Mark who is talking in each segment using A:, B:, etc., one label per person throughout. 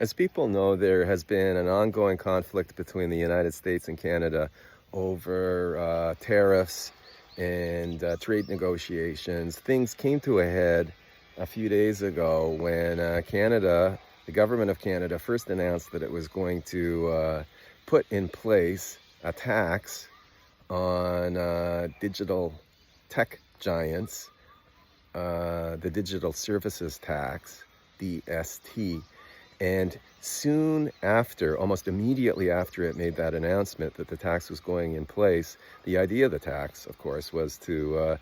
A: As people know, there has been an ongoing conflict between the United States and Canada over tariffs and trade negotiations. Things came to a head a few days ago when the government of Canada, first announced that it was going to put in place a tax on digital tech giants, the Digital Services Tax, DST. And soon after, almost immediately after it made that announcement that the tax was going in place, the idea of the tax, of course, was to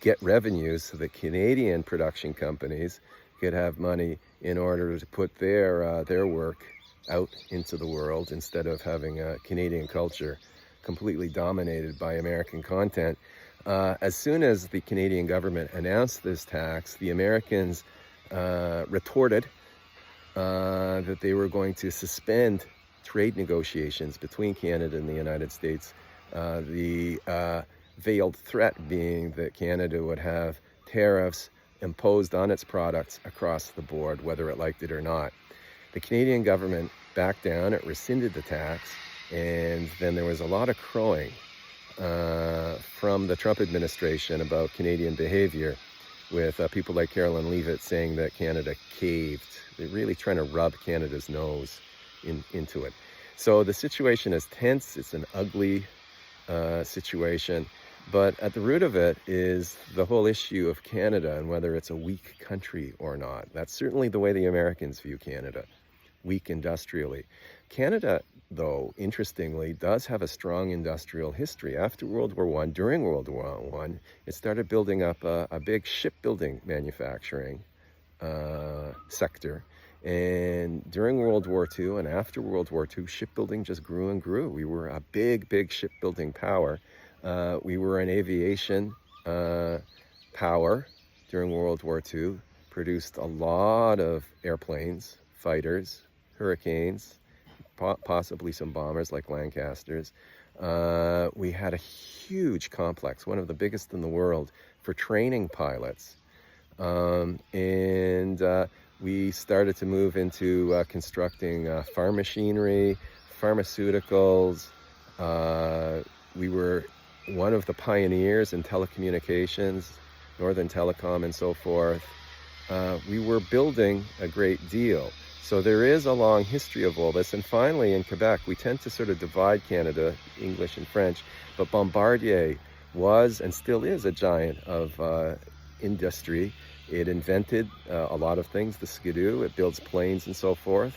A: get revenues so that Canadian production companies could have money in order to put their work out into the world instead of having a Canadian culture completely dominated by American content. As soon as the Canadian government announced this tax, the Americans retorted that they were going to suspend trade negotiations between Canada and the United States. The veiled threat being that Canada would have tariffs imposed on its products across the board, whether it liked it or not. The Canadian government backed down, it rescinded the tax, and then there was a lot of crowing from the Trump administration about Canadian behavior, with people like Caroline Leavitt saying that Canada caved. They're really trying to rub Canada's nose into it. So the situation is tense. It's an ugly situation. But at the root of it is the whole issue of Canada and whether it's a weak country or not. That's certainly the way the Americans view Canada, weak industrially. Canada, though, interestingly, does have a strong industrial history. After World War I, during World War I, it started building up a big shipbuilding manufacturing sector. And during World War II and after World War II, shipbuilding just grew and grew. We were a big shipbuilding power. We were an aviation power during World War II, produced a lot of airplanes, fighters, Hurricanes, possibly some bombers like Lancasters. We had a huge complex, one of the biggest in the world, for training pilots. We started to move into constructing farm machinery, pharmaceuticals. We were one of the pioneers in telecommunications, Northern Telecom and so forth. We were building a great deal. So there is a long history of all this. And finally, in Quebec, we tend to sort of divide Canada, English and French, but Bombardier was and still is a giant of industry. It invented a lot of things, the Skidoo. It builds planes and so forth.